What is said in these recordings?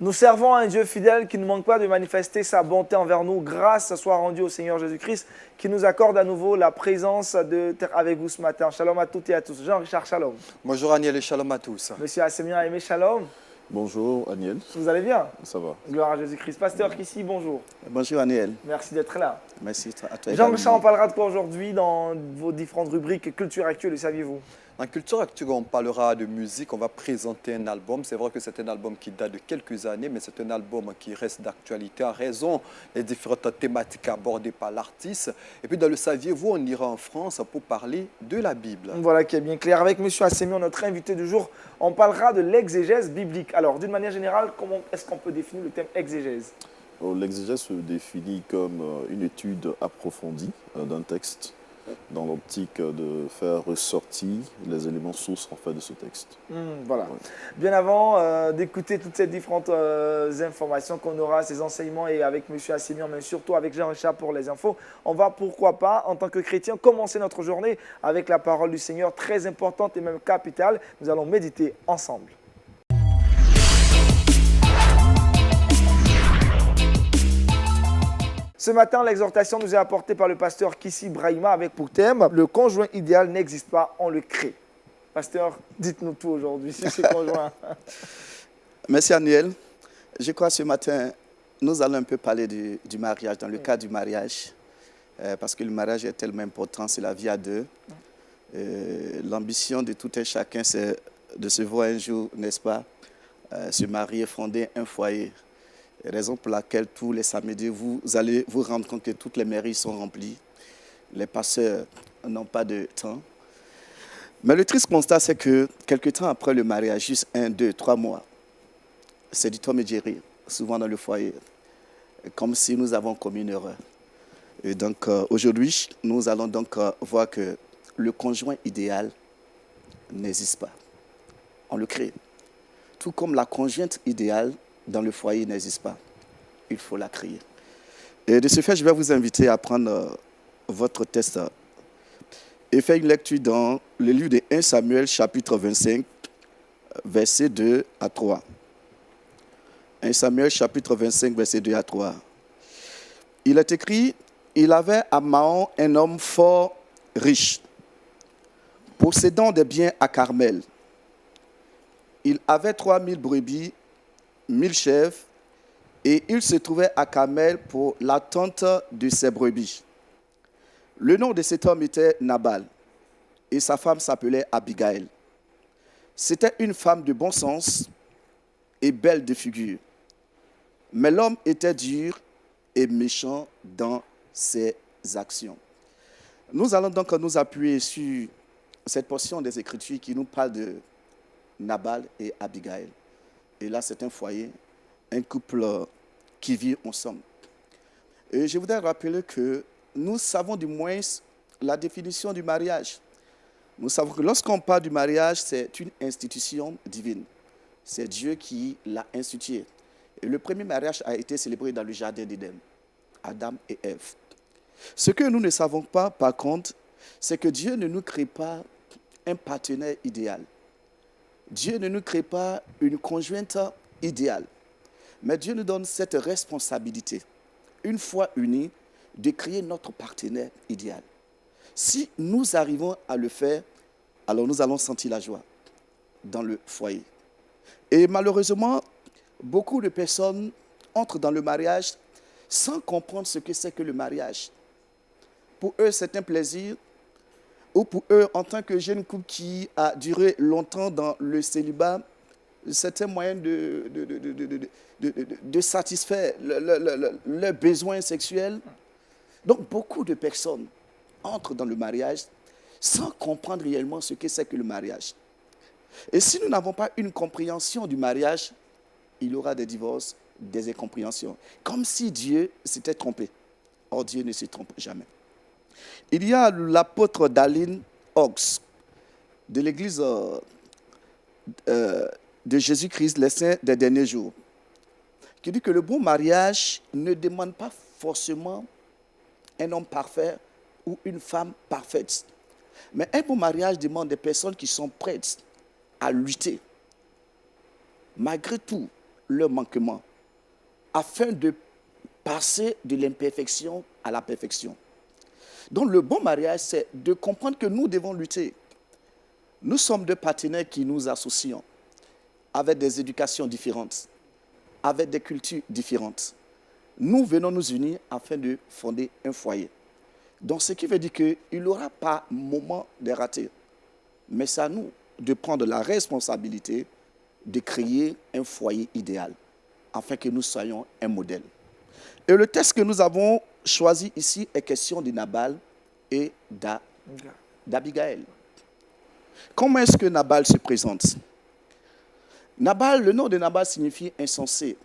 Nous servons un Dieu fidèle qui ne manque pas de manifester sa bonté envers nous. Grâce soit rendue au Seigneur Jésus-Christ qui nous accorde à nouveau la présence avec vous ce matin. Shalom à toutes et à tous. Jean-Richard, shalom. Bonjour Aniel et shalom à tous. Monsieur Assemian Aimé, shalom. Bonjour Aniel. Vous allez bien? Ça va. Gloire à Jésus-Christ. Pasteur Kissi, bonjour. Bonjour Aniel. Merci d'être là. Merci à toi. Jean-Richard, on parlera de quoi aujourd'hui dans vos différentes rubriques culture actuelle, le saviez-vous? En culture actuelle, on parlera de musique, on va présenter un album. C'est vrai que c'est un album qui date de quelques années, mais c'est un album qui reste d'actualité en raison des différentes thématiques abordées par l'artiste. Et puis dans le saviez-vous, on ira en France pour parler de la Bible. Voilà qui est bien clair. Avec M. Assemian, notre invité du jour, on parlera de l'exégèse biblique. Alors, d'une manière générale, comment est-ce qu'on peut définir le thème exégèse? L'exégèse se définit comme une étude approfondie d'un texte dans l'optique de faire ressortir les éléments sources en fait de ce texte. Voilà. Ouais. Bien avant d'écouter toutes ces différentes informations qu'on aura, ces enseignements et avec M. Assemian, mais surtout avec Jean-Richard pour les infos, on va pourquoi pas, en tant que chrétien, commencer notre journée avec la parole du Seigneur, très importante et même capitale. Nous allons méditer ensemble. Ce matin, l'exhortation nous est apportée par le pasteur Kissi Brahima avec pour thème « Le conjoint idéal n'existe pas, on le crée ». Pasteur, dites-nous tout aujourd'hui sur ce conjoint. Merci Aniel. Je crois que ce matin, nous allons un peu parler du mariage, dans le cadre du mariage, parce que le mariage est tellement important, c'est la vie à deux. L'ambition de tout un chacun, c'est de se voir un jour, n'est-ce pas, se marier, fonder un foyer. Raison pour laquelle tous les samedis, vous allez vous rendre compte que toutes les mairies sont remplies. Les pasteurs n'ont pas de temps. Mais le triste constat, c'est que quelques temps après le mariage, juste 1, 2, 3 mois, c'est du Tom et Jerry, souvent dans le foyer, comme si nous avons commis une erreur. Et donc aujourd'hui, nous allons donc voir que le conjoint idéal n'existe pas. On le crée. Tout comme la conjointe idéale dans le foyer n'existe pas. Il faut la créer. Et de ce fait, je vais vous inviter à prendre votre texte et faire une lecture dans le livre de 1 Samuel, chapitre 25, versets 2 à 3. 1 Samuel, chapitre 25, versets 2 à 3. Il est écrit, « Il avait à Mahon un homme fort riche, possédant des biens à Carmel. Il avait 3000 brebis, 1000 chèvres, et il se trouvait à Carmel pour l'attente de ses brebis. Le nom de cet homme était Nabal, et sa femme s'appelait Abigail. C'était une femme de bon sens et belle de figure. Mais l'homme était dur et méchant dans ses actions. » Nous allons donc nous appuyer sur cette portion des Écritures qui nous parle de Nabal et Abigail. Et là, c'est un foyer, un couple qui vit ensemble. Et je voudrais rappeler que nous savons du moins la définition du mariage. Nous savons que lorsqu'on parle du mariage, c'est une institution divine. C'est Dieu qui l'a institué. Et le premier mariage a été célébré dans le jardin d'Éden, Adam et Ève. Ce que nous ne savons pas, par contre, c'est que Dieu ne nous crée pas un partenaire idéal. Dieu ne nous crée pas une conjointe idéale, mais Dieu nous donne cette responsabilité, une fois unis, de créer notre partenaire idéal. Si nous arrivons à le faire, alors nous allons sentir la joie dans le foyer. Et malheureusement, beaucoup de personnes entrent dans le mariage sans comprendre ce que c'est que le mariage. Pour eux, c'est un plaisir. Ou pour eux, en tant que jeune couple qui a duré longtemps dans le célibat, c'est un moyen de satisfaire leurs besoins sexuels. Donc, beaucoup de personnes entrent dans le mariage sans comprendre réellement ce que c'est que le mariage. Et si nous n'avons pas une compréhension du mariage, il y aura des divorces, des incompréhensions. Comme si Dieu s'était trompé. Or, Dieu ne se trompe jamais. Il y a l'apôtre Dallin Oaks de l'église de Jésus-Christ, les saints des derniers jours, qui dit que le bon mariage ne demande pas forcément un homme parfait ou une femme parfaite. Mais un bon mariage demande des personnes qui sont prêtes à lutter, malgré tout, leurs manquements, afin de passer de l'imperfection à la perfection. Donc le bon mariage, c'est de comprendre que nous devons lutter. Nous sommes deux partenaires qui nous associons avec des éducations différentes, avec des cultures différentes. Nous venons nous unir afin de fonder un foyer. Donc ce qui veut dire qu'il n'y aura pas moment de rater. Mais c'est à nous de prendre la responsabilité de créer un foyer idéal, afin que nous soyons un modèle. Et le texte que nous avons choisi ici est question de Nabal et d'Abigaël. Comment est-ce que Nabal se présente? Nabal, le nom de Nabal signifie insensé,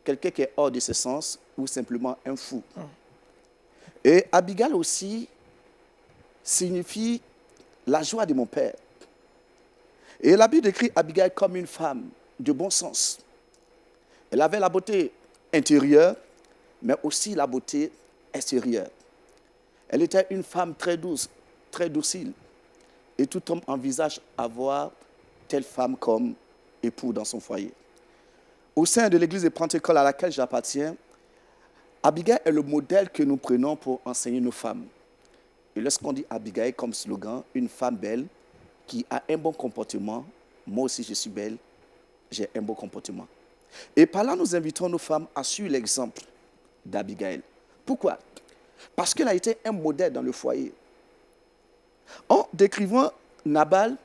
quelqu'un qui est hors de ses sens ou simplement un fou. Et Abigail aussi signifie la joie de mon père. Et la Bible décrit Abigail comme une femme de bon sens. Elle avait la beauté intérieure, mais aussi la beauté extérieure. Elle était une femme très douce, très docile. Et tout homme envisage avoir telle femme comme époux dans son foyer. Au sein de l'église de Pentecôte à laquelle j'appartiens, Abigail est le modèle que nous prenons pour enseigner nos femmes. Et lorsqu'on dit Abigail comme slogan, une femme belle qui a un bon comportement, moi aussi je suis belle, j'ai un bon comportement. Et par là, nous invitons nos femmes à suivre l'exemple d'Abigail. Pourquoi? Parce qu'elle a été un modèle dans le foyer. En décrivant Nabal,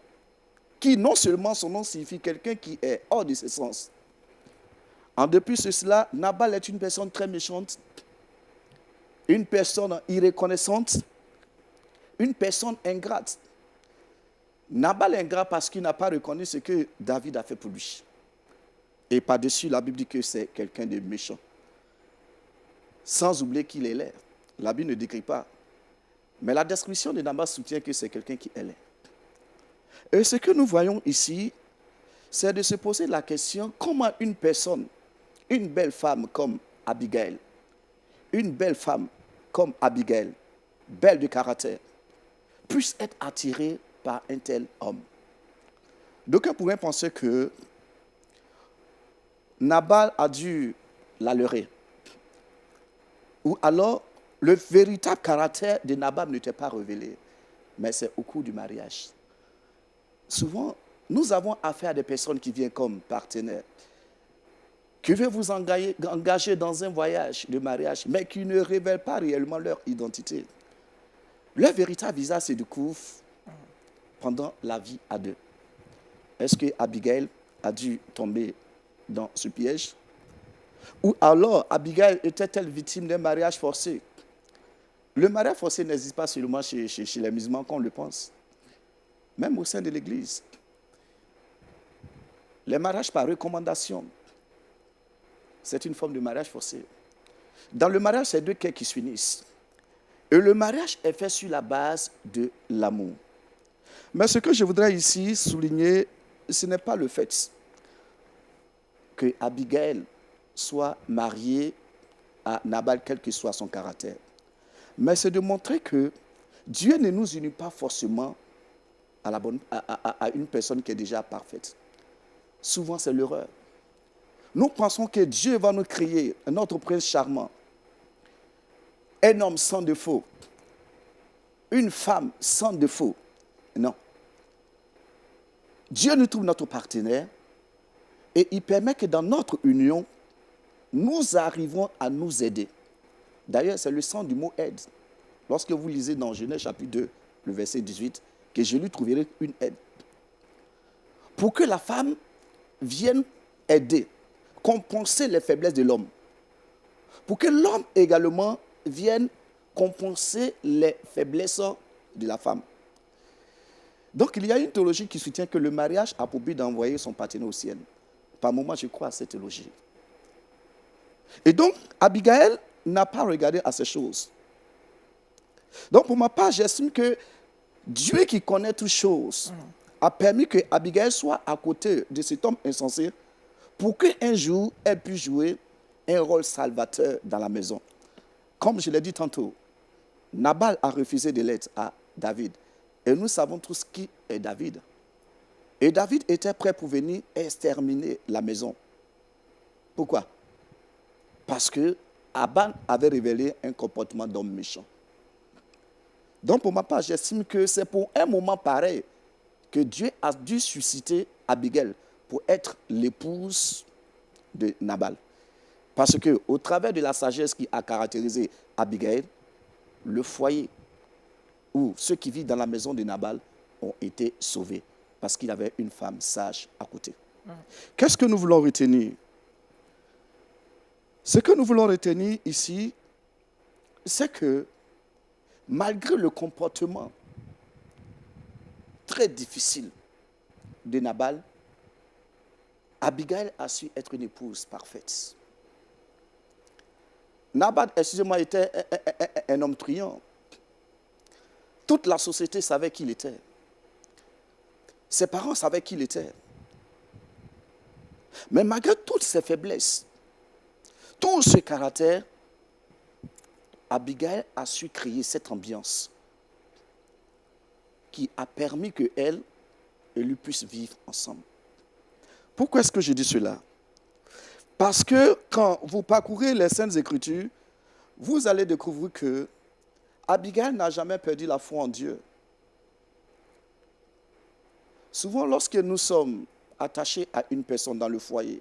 qui non seulement son nom signifie quelqu'un qui est hors de ses sens. En dépit de cela, Nabal est une personne très méchante, une personne irreconnaissante, une personne ingrate. Nabal est ingrat parce qu'il n'a pas reconnu ce que David a fait pour lui. Et par-dessus, la Bible dit que c'est quelqu'un de méchant. Sans oublier qu'il est laid. La Bible ne décrit pas. Mais la description de Nabal soutient que c'est quelqu'un qui est laid. Et ce que nous voyons ici, c'est de se poser la question, comment une personne, une belle femme comme Abigail, une belle femme comme Abigail, belle de caractère, puisse être attirée par un tel homme. D'aucuns pourraient penser que Nabal a dû la leurrer. Ou alors, le véritable caractère de Nabal n'était pas révélé. Mais c'est au cours du mariage. Souvent, nous avons affaire à des personnes qui viennent comme partenaires, qui veulent vous engager dans un voyage de mariage, mais qui ne révèlent pas réellement leur identité. Leur véritable visage se découvre pendant la vie à deux. Est-ce que Abigail a dû tomber dans ce piège? Ou alors Abigail était-elle victime d'un mariage forcé? Le mariage forcé n'existe pas seulement chez les musulmans qu'on le pense. Même au sein de l'Église. Les mariages par recommandation, c'est une forme de mariage forcé. Dans le mariage, c'est deux cœurs qui s'unissent. Et le mariage est fait sur la base de l'amour. Mais ce que je voudrais ici souligner, ce n'est pas le fait que Abigail soit mariée à Nabal, quel que soit son caractère. Mais c'est de montrer que Dieu ne nous unit pas forcément à une personne qui est déjà parfaite. Souvent, c'est l'erreur. Nous pensons que Dieu va nous créer un autre prince charmant, un homme sans défaut, une femme sans défaut. Non. Dieu nous trouve notre partenaire et il permet que dans notre union, nous arrivons à nous aider. D'ailleurs, c'est le sens du mot aide. Lorsque vous lisez dans Genèse chapitre 2, le verset 18, que je lui trouverai une aide. Pour que la femme vienne aider, compenser les faiblesses de l'homme. Pour que l'homme également vienne compenser les faiblesses de la femme. Donc il y a une théologie qui soutient que le mariage a pour but d'envoyer son partenaire au ciel. Par moment, je crois à cette théologie. Et donc, Abigail n'a pas regardé à ces choses. Donc, pour ma part, j'estime que Dieu qui connaît toutes choses a permis que Abigail soit à côté de cet homme insensé pour qu'un jour, elle puisse jouer un rôle salvateur dans la maison. Comme je l'ai dit tantôt, Nabal a refusé de l'aide à David. Et nous savons tous qui est David. Et David était prêt pour venir exterminer la maison. Pourquoi? Parce que Aban avait révélé un comportement d'homme méchant. Donc, pour ma part, j'estime que c'est pour un moment pareil que Dieu a dû susciter Abigail pour être l'épouse de Nabal. Parce que, au travers de la sagesse qui a caractérisé Abigail, le foyer ou ceux qui vivent dans la maison de Nabal ont été sauvés parce qu'il avait une femme sage à côté. Qu'est-ce que nous voulons retenir? Ce que nous voulons retenir ici, c'est que malgré le comportement très difficile de Nabal, Abigail a su être une épouse parfaite. Nabal, excusez-moi, était un homme truand. Toute la société savait qui il était. Ses parents savaient qui il était. Mais malgré toutes ses faiblesses, tout ce caractère, Abigail a su créer cette ambiance qui a permis qu'elle et lui puissent vivre ensemble. Pourquoi est-ce que je dis cela? Parce que quand vous parcourez les Saintes Écritures, vous allez découvrir que Abigail n'a jamais perdu la foi en Dieu. Souvent, lorsque nous sommes attachés à une personne dans le foyer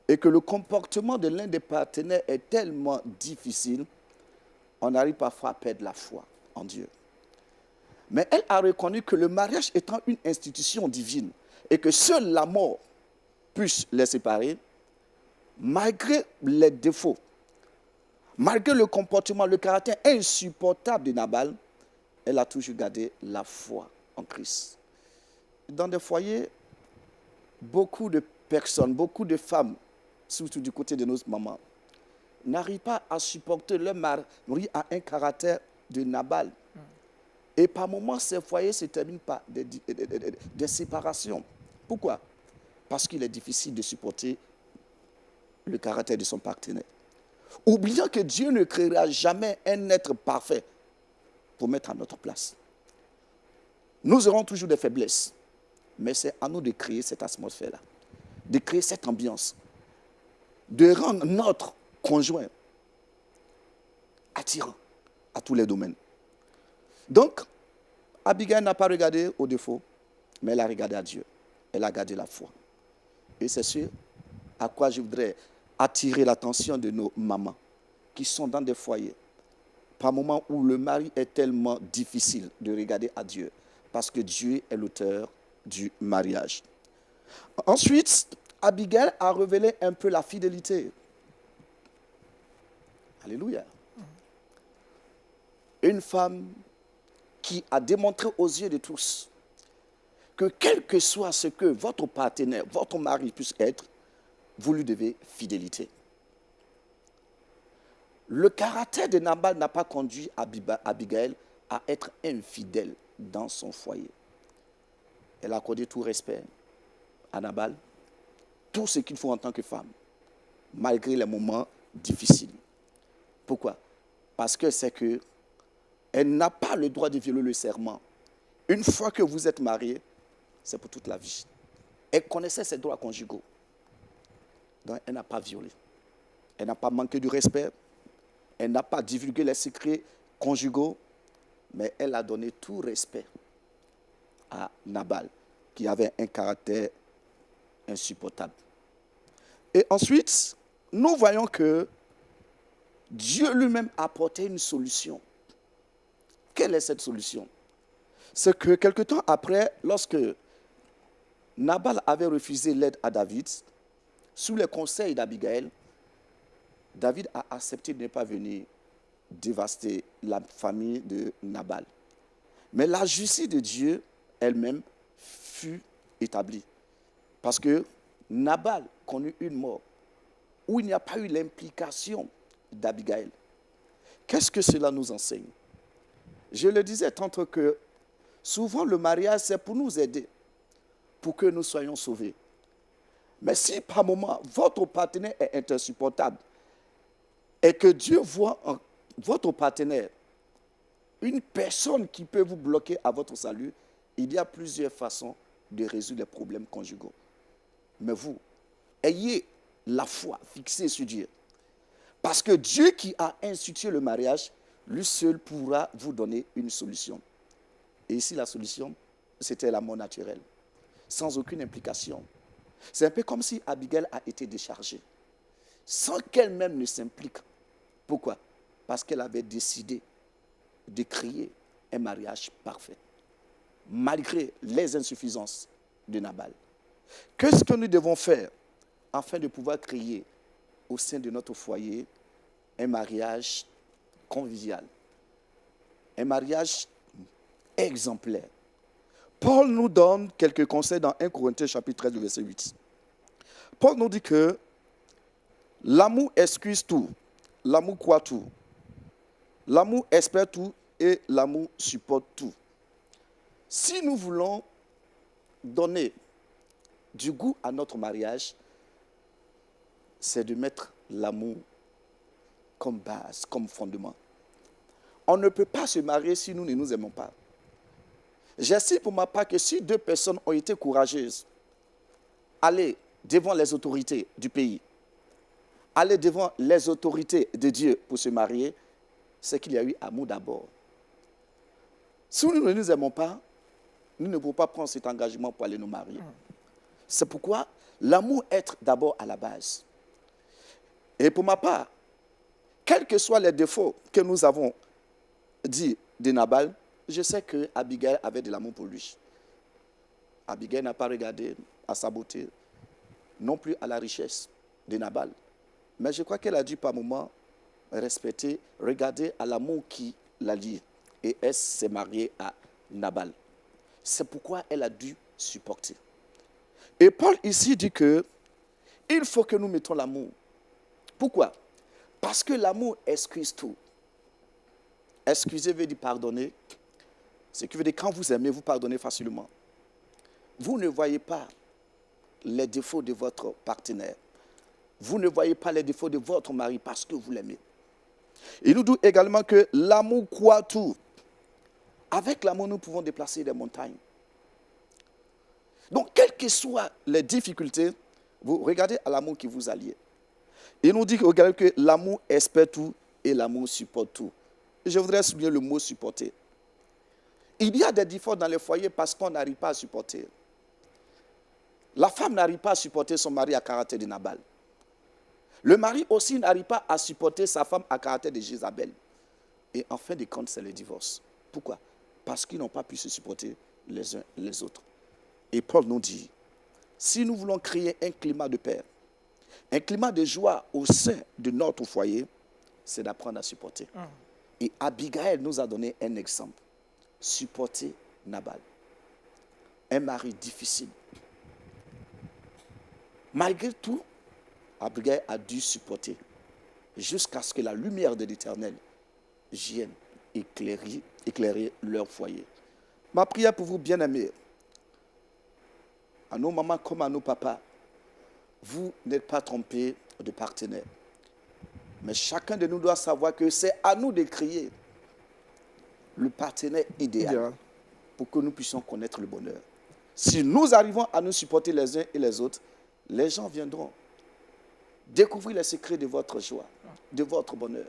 et que le comportement de l'un des partenaires est tellement difficile, on arrive parfois à perdre la foi en Dieu. Mais elle a reconnu que le mariage étant une institution divine et que seule la mort puisse les séparer, malgré les défauts, malgré le comportement, le caractère insupportable de Nabal, elle a toujours gardé la foi en Christ. Dans des foyers, beaucoup de personnes, beaucoup de femmes, surtout du côté de nos mamans, n'arrivent pas à supporter leur mari à un caractère de Nabal. Et par moments, ces foyers se terminent par des séparations. Pourquoi? Parce qu'il est difficile de supporter le caractère de son partenaire. Oubliant que Dieu ne créera jamais un être parfait pour mettre à notre place. Nous aurons toujours des faiblesses, mais c'est à nous de créer cette atmosphère-là, de créer cette ambiance, de rendre notre conjoint attirant à tous les domaines. Donc, Abigail n'a pas regardé au défaut, mais elle a regardé à Dieu. Elle a gardé la foi. Et c'est ce à quoi je voudrais attirer l'attention de nos mamans qui sont dans des foyers, par moments où le mari est tellement difficile de regarder à Dieu, parce que Dieu est l'auteur du mariage. Ensuite, Abigail a révélé un peu la fidélité. Alléluia. Une femme qui a démontré aux yeux de tous que quel que soit ce que votre partenaire, votre mari puisse être, vous lui devez fidélité. Le caractère de Nabal n'a pas conduit Abigail à être infidèle dans son foyer. Elle a accordé tout respect à Nabal, tout ce qu'il faut en tant que femme, malgré les moments difficiles. Pourquoi? Parce que c'est que elle n'a pas le droit de violer le serment. Une fois que vous êtes mariés, c'est pour toute la vie. Elle connaissait ses droits conjugaux. Donc, elle n'a pas violé. Elle n'a pas manqué du respect. Elle n'a pas divulgué les secrets conjugaux. Mais elle a donné tout respect à Nabal, qui avait un caractère insupportable. Et ensuite, nous voyons que Dieu lui-même a apporté une solution. Quelle est cette solution? C'est que quelque temps après, lorsque Nabal avait refusé l'aide à David, sous les conseils d'Abigail, David a accepté de ne pas venir dévaster la famille de Nabal. Mais la justice de Dieu elle-même fut établie. Parce que Nabal connut une mort où il n'y a pas eu l'implication d'Abigail. Qu'est-ce que cela nous enseigne? Je le disais tantôt que souvent le mariage, c'est pour nous aider, pour que nous soyons sauvés. Mais si par moment, votre partenaire est insupportable et que Dieu voit en votre partenaire une personne qui peut vous bloquer à votre salut, il y a plusieurs façons de résoudre les problèmes conjugaux. Mais vous, ayez la foi, fixée sur Dieu. Parce que Dieu qui a institué le mariage, lui seul pourra vous donner une solution. Et ici, la solution, c'était la mort naturelle, sans aucune implication. C'est un peu comme si Abigail a été déchargée, sans qu'elle-même ne s'implique. Pourquoi? Parce qu'elle avait décidé de créer un mariage parfait, malgré les insuffisances de Nabal. Qu'est-ce que nous devons faire afin de pouvoir créer au sein de notre foyer un mariage convivial, un mariage exemplaire? Paul nous donne quelques conseils dans 1 Corinthiens chapitre 13, verset 8. Paul nous dit que l'amour excuse tout, l'amour croit tout, l'amour espère tout et l'amour supporte tout. Si nous voulons donner du goût à notre mariage, c'est de mettre l'amour comme base, comme fondement. On ne peut pas se marier si nous ne nous aimons pas. J'estime pour ma part que si deux personnes ont été courageuses, aller devant les autorités du pays, aller devant les autorités de Dieu pour se marier, c'est qu'il y a eu amour d'abord. Si nous ne nous aimons pas, nous ne pouvons pas prendre cet engagement pour aller nous marier. C'est pourquoi l'amour est d'abord à la base. Et pour ma part, quels que soient les défauts que nous avons dit de Nabal, je sais que Abigail avait de l'amour pour lui. Abigail n'a pas regardé à sa beauté, non plus à la richesse de Nabal. Mais je crois qu'elle a dû par moments respecter, regarder à l'amour qui la lie. Et elle s'est mariée à Nabal. C'est pourquoi elle a dû supporter. Et Paul ici dit que il faut que nous mettons l'amour. Pourquoi? Parce que l'amour excuse tout. Excuser veut dire pardonner. Ce qui veut dire quand vous aimez, vous pardonnez facilement. Vous ne voyez pas les défauts de votre partenaire. Vous ne voyez pas les défauts de votre mari parce que vous l'aimez. Il nous dit également que l'amour croit tout. Avec l'amour, nous pouvons déplacer des montagnes. Donc, quelles que soient les difficultés, vous regardez à l'amour qui vous allie. Il nous dit que l'amour espère tout et l'amour supporte tout. Je voudrais souligner le mot supporter. Il y a des défauts dans les foyers parce qu'on n'arrive pas à supporter. La femme n'arrive pas à supporter son mari à caractère de Nabal. Le mari aussi n'arrive pas à supporter sa femme à caractère de Jézabel. Et en fin de compte, c'est le divorce. Pourquoi? Parce qu'ils n'ont pas pu se supporter les uns les autres. Et Paul nous dit, si nous voulons créer un climat de paix, un climat de joie au sein de notre foyer, c'est d'apprendre à supporter. Et Abigail nous a donné un exemple. Supporter Nabal. Un mari difficile. Malgré tout, Abigail a dû supporter jusqu'à ce que la lumière de l'Éternel vienne éclairer leur foyer. Ma prière pour vous, bien-aimés, à nos mamans comme à nos papas, vous n'êtes pas trompés de partenaire. Mais chacun de nous doit savoir que c'est à nous de créer le partenaire idéal pour que nous puissions connaître le bonheur. Si nous arrivons à nous supporter les uns et les autres, les gens viendront découvrir les secrets de votre joie, de votre bonheur.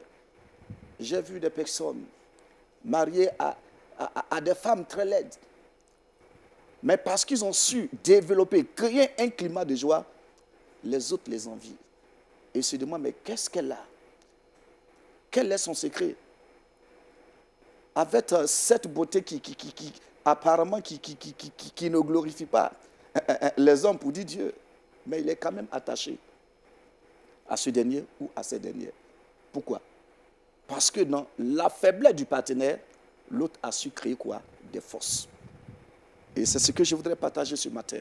J'ai vu des personnes mariées à des femmes très laides. Mais parce qu'ils ont su développer, créer un climat de joie, les autres les envient. Et se demandent, mais qu'est-ce qu'elle a? Quel est son secret? Avec cette beauté qui apparemment qui ne glorifie pas les hommes pour dire Dieu, mais il est quand même attaché à ce dernier ou à ces derniers. Pourquoi? Parce que dans la faiblesse du partenaire, l'autre a su créer quoi? Des forces. Et c'est ce que je voudrais partager ce matin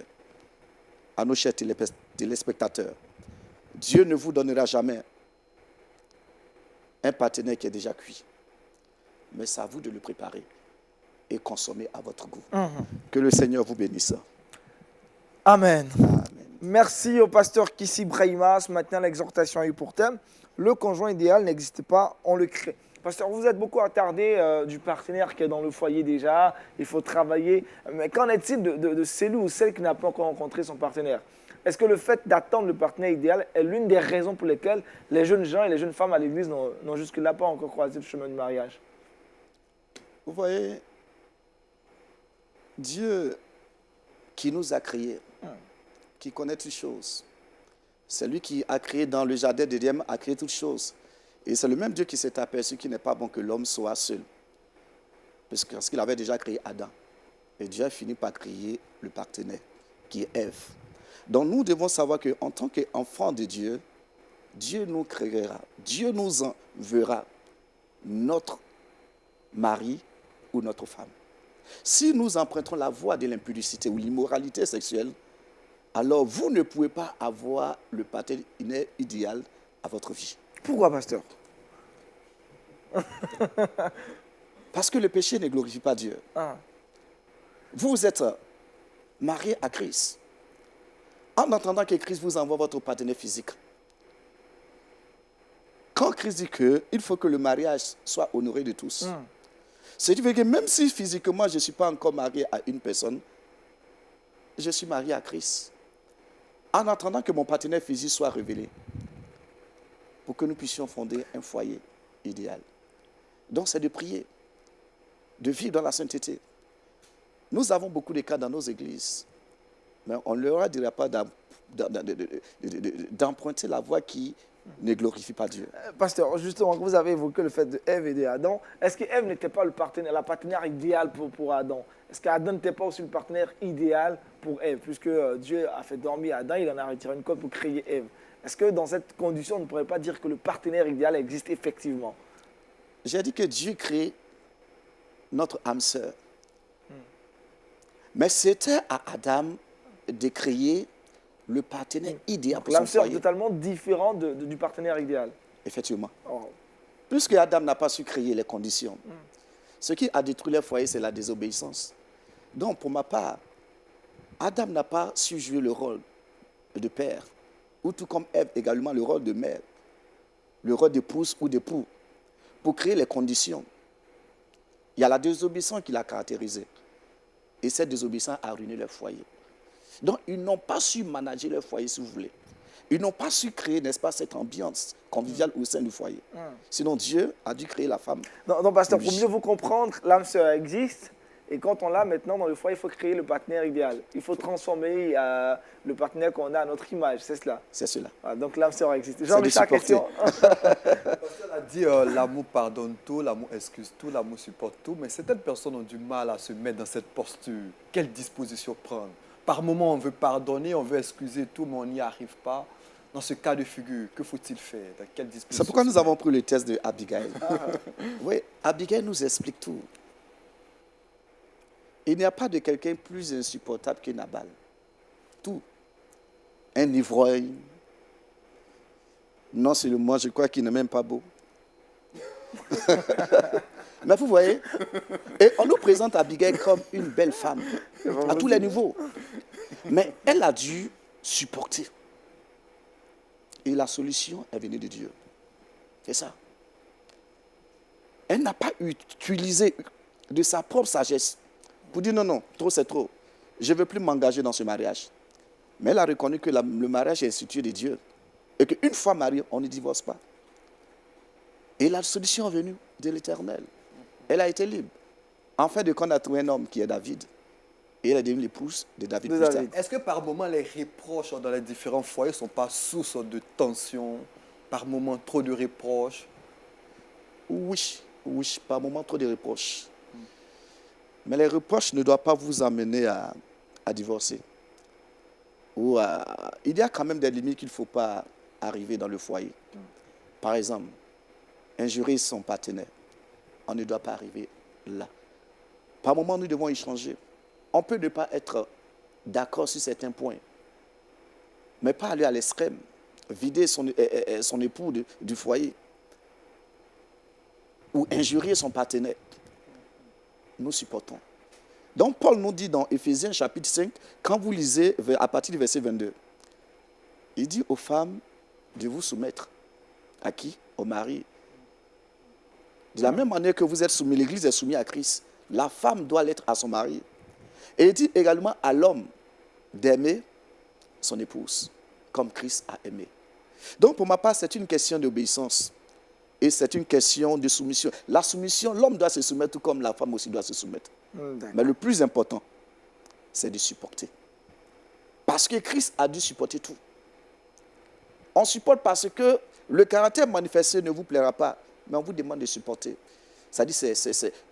à nos chers téléspectateurs. Dieu ne vous donnera jamais un partenaire qui est déjà cuit. Mais c'est à vous de le préparer et consommer à votre goût. Que le Seigneur vous bénisse. Amen. Amen. Merci au pasteur Kissi Brahima. Ce matin, l'exhortation a eu pour thème le conjoint idéal n'existe pas, on le crée. Pasteur, vous êtes beaucoup attardé du partenaire qui est dans le foyer déjà. Il faut travailler. Mais qu'en est-il de celui ou celle qui n'a pas encore rencontré son partenaire? Est-ce que le fait d'attendre le partenaire idéal est l'une des raisons pour lesquelles les jeunes gens et les jeunes femmes à l'église n'ont jusque-là pas encore croisé le chemin du mariage? Vous voyez, Dieu qui nous a créés, qui connaît toutes choses, c'est lui qui a créé dans le jardin d'Éden, a créé toutes choses. Et c'est le même Dieu qui s'est aperçu qu'il n'est pas bon que l'homme soit seul. Parce qu'il avait déjà créé Adam. Et Dieu a fini par créer le partenaire, qui est Ève. Donc nous devons savoir qu'en tant qu'enfants de Dieu, Dieu nous créera, Dieu nous enverra notre mari ou notre femme. Si nous empruntons la voie de l'impudicité ou l'immoralité sexuelle, alors vous ne pouvez pas avoir le partenaire idéal à votre vie. Pourquoi, pasteur? Parce que le péché ne glorifie pas Dieu. Ah. Vous êtes marié à Christ. En entendant que Christ vous envoie votre partenaire physique. Quand Christ dit qu'il faut que le mariage soit honoré de tous, c'est-à-dire que même si physiquement je ne suis pas encore marié à une personne, je suis marié à Christ. En attendant que mon partenaire physique soit révélé, pour que nous puissions fonder un foyer idéal. Donc c'est de prier, de vivre dans la sainteté. Nous avons beaucoup de cas dans nos églises, mais on ne leur dira pas d'emprunter la voie qui ne glorifie pas Dieu. Pasteur, justement, vous avez évoqué le fait de Ève et d'Adam. Est-ce que Ève n'était pas la partenaire idéale pour Adam? Est-ce qu'Adam n'était pas aussi le partenaire idéal pour Ève? Puisque Dieu a fait dormir Adam, il en a retiré une côte pour créer Ève. Est-ce que dans cette condition, on ne pourrait pas dire que le partenaire idéal existe effectivement? J'ai dit que Dieu crée notre âme sœur. Mais c'était à Adam de créer le partenaire idéal pour son L'âme sœur est foyer. totalement différente du partenaire idéal. Effectivement. Oh. Puisque Adam n'a pas su créer les conditions, ce qui a détruit le foyer, c'est la désobéissance. Donc, pour ma part, Adam n'a pas su jouer le rôle de père, ou tout comme Ève également le rôle de mère, le rôle d'épouse ou d'époux, pour créer les conditions. Il y a la désobéissance qui l'a caractérisé. Et cette désobéissance a ruiné leur foyer. Donc, ils n'ont pas su manager leur foyer, si vous voulez. Ils n'ont pas su créer, n'est-ce pas, cette ambiance conviviale au sein du foyer. Sinon, Dieu a dû créer la femme. Non, pasteur, Oui. pour mieux vous comprendre, l'âme sœur existe. Et quand on l'a maintenant dans le foyer, il faut créer le partenaire idéal. Il faut transformer le partenaire qu'on a à notre image, c'est cela. C'est cela. Voilà, donc l'âme sœur existe. C'est Jean-Michel, de question. Pasteur a dit l'amour pardonne tout, l'amour excuse tout, l'amour supporte tout, mais certaines personnes ont du mal à se mettre dans cette posture. Quelle disposition prendre? Par moment, on veut pardonner, on veut excuser tout, mais on n'y arrive pas. Dans ce cas de figure, que faut-il faire? Dans quelle disposition? C'est pourquoi nous avons pris le test de Abigail. Oui, Abigail nous explique tout. Il n'y a pas de quelqu'un plus insupportable que Nabal. Tout. Un ivrogne. Non, c'est moi, je crois qu'il n'est même pas beau. Mais vous voyez, et on nous présente Abigail comme une belle femme, à tous les niveaux. Mais elle a dû supporter. Et la solution est venue de Dieu. C'est ça. Elle n'a pas utilisé de sa propre sagesse pour dire non, trop c'est trop. Je ne veux plus m'engager dans ce mariage. Mais elle a reconnu que le mariage est institué de Dieu. Et qu'une fois mariée, on ne divorce pas. Et la solution est venue de l'Éternel. Elle a été libre. En fin de compte, on a trouvé un homme qui est David. Et elle est devenue l'épouse de David. plus tard. Est-ce que par moment, les reproches dans les différents foyers ne sont pas source de tension? Par moment, trop de reproches? Oui, par moment, trop de reproches. Mais les reproches ne doivent pas vous amener à divorcer. Il y a quand même des limites qu'il ne faut pas arriver dans le foyer. Par exemple, injurer son partenaire. On ne doit pas arriver là. Par moment, nous devons échanger. On peut ne pas être d'accord sur certains points, mais pas aller à l'extrême, vider son époux du foyer ou injurier son partenaire. Nous supportons. Donc Paul nous dit dans Éphésiens chapitre 5, quand vous lisez à partir du verset 22, il dit aux femmes de vous soumettre. À qui? Au mari. De la même manière que vous êtes soumis, l'Église est soumise à Christ, la femme doit l'être à son mari. Et il dit également à l'homme d'aimer son épouse, comme Christ a aimé. Donc, pour ma part, c'est une question d'obéissance. Et c'est une question de soumission. La soumission, l'homme doit se soumettre tout comme la femme aussi doit se soumettre. Mais le plus important, c'est de supporter. Parce que Christ a dû supporter tout. On supporte parce que le caractère manifesté ne vous plaira pas, mais on vous demande de supporter. Ça dit,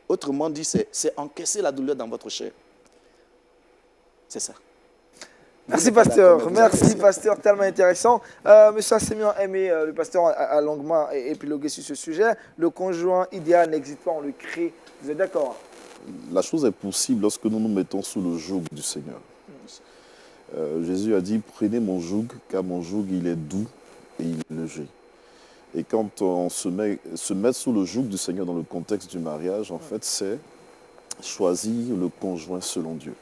autrement dit, c'est encaisser la douleur dans votre chair. C'est ça. Merci, pasteur. Merci, pasteur. Tellement intéressant. Monsieur Assemian Aimé, le pasteur a longuement épilogué sur ce sujet. Le conjoint idéal n'existe pas, on le crée. Vous êtes d'accord? La chose est possible lorsque nous nous mettons sous le joug du Seigneur. Jésus a dit, prenez mon joug, car mon joug, il est doux et il est léger. Et quand on se met sous le joug du Seigneur dans le contexte du mariage, en fait, c'est choisir le conjoint selon Dieu.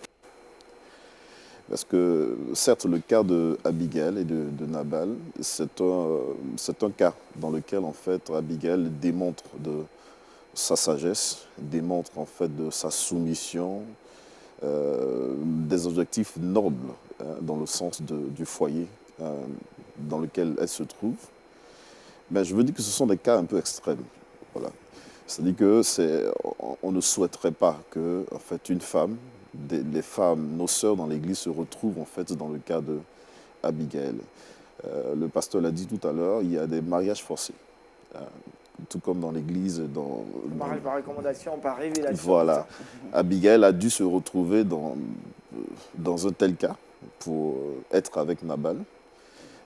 Parce que, certes, le cas d'Abigail et de Nabal, c'est un cas dans lequel, en fait, Abigail démontre de sa sagesse, démontre, en fait, de sa soumission, des objectifs nobles, dans le sens du foyer dans lequel elle se trouve. Mais je veux dire que ce sont des cas un peu extrêmes. Voilà. C'est-à-dire qu'on ne souhaiterait pas que, en fait, une femme, les femmes, nos sœurs dans l'Église se retrouvent en fait dans le cas d'Abigail. Le pasteur l'a dit tout à l'heure, il y a des mariages forcés. Tout comme dans l'Église. Mariage par recommandation, par révélation. Voilà. Abigail a dû se retrouver dans un tel cas pour être avec Nabal.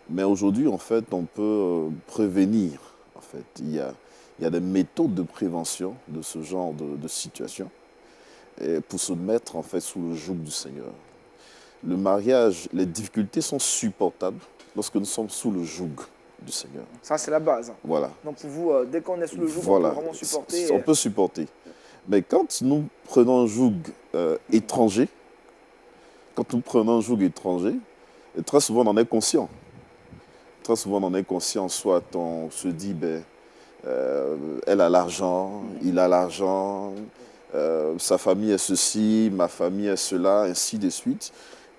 Mais aujourd'hui, en fait, on peut prévenir. En fait, il y a des méthodes de prévention de ce genre de situation. Et pour se mettre en fait sous le joug du Seigneur. Le mariage, les difficultés sont supportables lorsque nous sommes sous le joug du Seigneur. Ça, c'est la base. Voilà. Donc pour vous, dès qu'on est sous le joug, voilà. on peut vraiment supporter. On peut supporter. Mais quand nous prenons un joug étranger, très souvent on en est conscient. Très souvent on en est conscient, soit on se dit, elle a l'argent, il a l'argent, sa famille est ceci, ma famille est cela, ainsi de suite.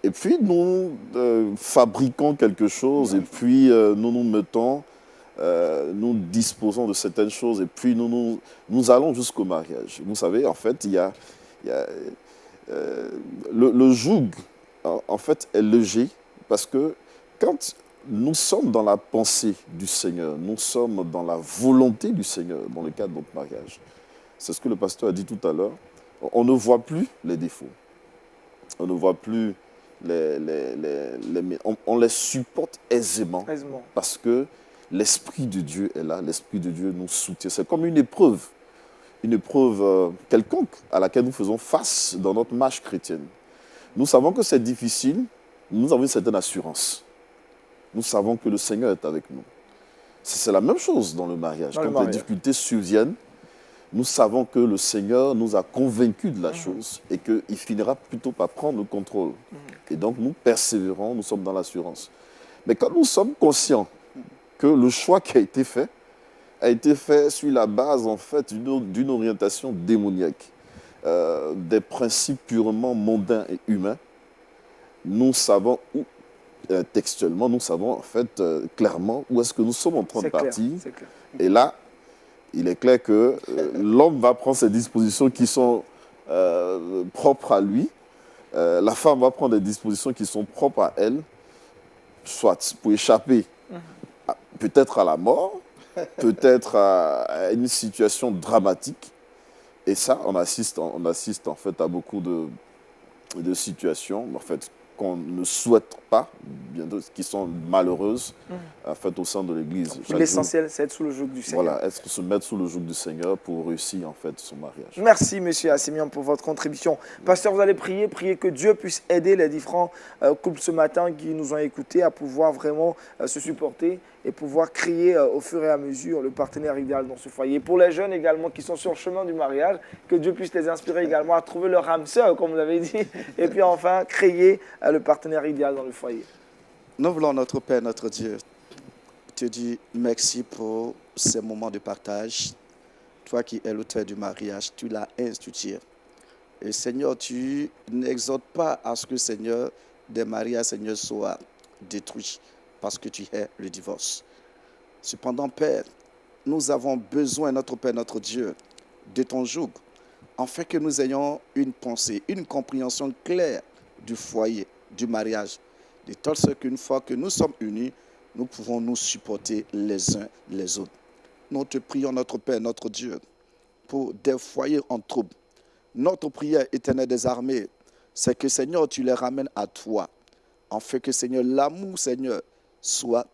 Et puis nous fabriquons quelque chose et puis nous nous mettons, nous disposons de certaines choses et puis nous allons jusqu'au mariage. Vous savez, en fait, le joug, en fait, est léger parce que quand nous sommes dans la pensée du Seigneur, nous sommes dans la volonté du Seigneur dans le cadre de notre mariage. C'est ce que le pasteur a dit tout à l'heure. On ne voit plus les défauts. On ne voit plus on les supporte aisément. Parce que l'Esprit de Dieu est là. L'Esprit de Dieu nous soutient. C'est comme une épreuve quelconque à laquelle nous faisons face dans notre marche chrétienne. Nous savons que c'est difficile. Nous avons une certaine assurance. Nous savons que le Seigneur est avec nous. C'est la même chose dans le mariage. Quand les difficultés surviennent, nous savons que le Seigneur nous a convaincus de la chose et qu'il finira plutôt par prendre le contrôle. Et donc nous persévérons, nous sommes dans l'assurance. Mais quand nous sommes conscients que le choix qui a été fait sur la base en fait d'une orientation démoniaque, des principes purement mondains et humains, nous savons textuellement, nous savons en fait clairement où est-ce que nous sommes en train de partir. Et là, il est clair que l'homme va prendre ses dispositions qui sont propres à lui. La femme va prendre des dispositions qui sont propres à elle, soit pour échapper peut-être à la mort, peut-être à une situation dramatique. Et ça, on assiste en fait à beaucoup de situations, en fait, qu'on ne souhaite pas, bien d'autres qui sont malheureuses en fait, au sein de l'Église. L'essentiel, c'est être sous le joug du Seigneur. Voilà, se mettre sous le joug du Seigneur pour réussir en fait son mariage. Merci, monsieur Assemian, pour votre contribution. Pasteur, vous allez prier que Dieu puisse aider les différents couples ce matin qui nous ont écoutés à pouvoir vraiment se supporter et pouvoir créer au fur et à mesure le partenaire idéal dans ce foyer. Pour les jeunes également qui sont sur le chemin du mariage, que Dieu puisse les inspirer également à trouver leur âme sœur, comme vous l'avez dit, et puis enfin créer le partenaire idéal dans le foyer. Nous voulons, notre Père, notre Dieu, te dire merci pour ces moments de partage. Toi qui es l'auteur du mariage, tu l'as institué. Et Seigneur, tu n'exhortes pas à ce que, Seigneur, des mariages, Seigneur, soient détruit parce que tu hais le divorce. Cependant, Père, nous avons besoin, notre Père, notre Dieu, de ton joug, afin que nous ayons une pensée, une compréhension claire du foyer, du mariage, de telle sorte qu'une fois que nous sommes unis, nous pouvons nous supporter les uns les autres. Nous te prions, notre Père, notre Dieu, pour des foyers en trouble. Notre prière, Éternel des armées, c'est que, Seigneur, tu les ramènes à toi, afin que, Seigneur, l'amour, Seigneur, soit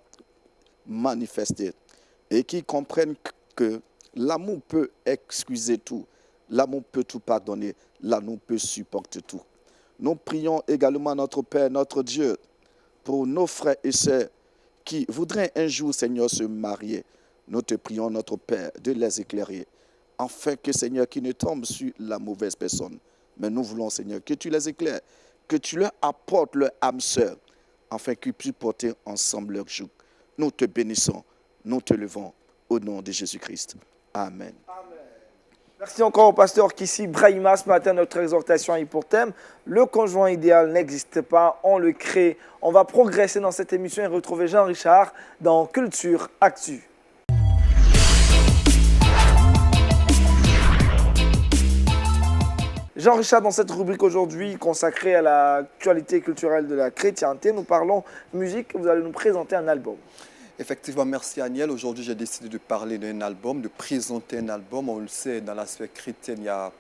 manifesté et qu'ils comprennent que l'amour peut excuser tout, l'amour peut tout pardonner, l'amour peut supporter tout. Nous prions également, notre Père, notre Dieu, pour nos frères et sœurs qui voudraient un jour, Seigneur, se marier. Nous te prions, notre Père, de les éclairer, afin que, Seigneur, qu'ils ne tombent sur la mauvaise personne. Mais nous voulons, Seigneur, que tu les éclaires, que tu leur apportes leur âme sœur, afin qu'ils puissent porter ensemble leur joug. Nous te bénissons, nous te levons au nom de Jésus-Christ. Amen. Merci encore au pasteur Kissi Brahima. Ce matin, notre exhortation est pour thème. Le conjoint idéal n'existe pas, on le crée. On va progresser dans cette émission et retrouver Jean-Richard dans Culture Actu. Jean-Richard, dans cette rubrique aujourd'hui consacrée à l'actualité culturelle de la chrétienté, nous parlons musique. Vous allez nous présenter un album. Effectivement, merci Aniel. Aujourd'hui, j'ai décidé de parler d'un album, de présenter un album. On le sait, dans l'aspect chrétien, il y a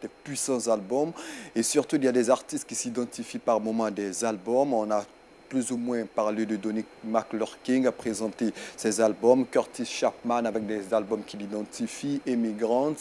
des puissants albums. Et surtout, il y a des artistes qui s'identifient par moment à des albums. On a plus ou moins parlé de Donnie McClurkin, a présenté ses albums, Curtis Chapman avec des albums qui l'identifient, Immigrants,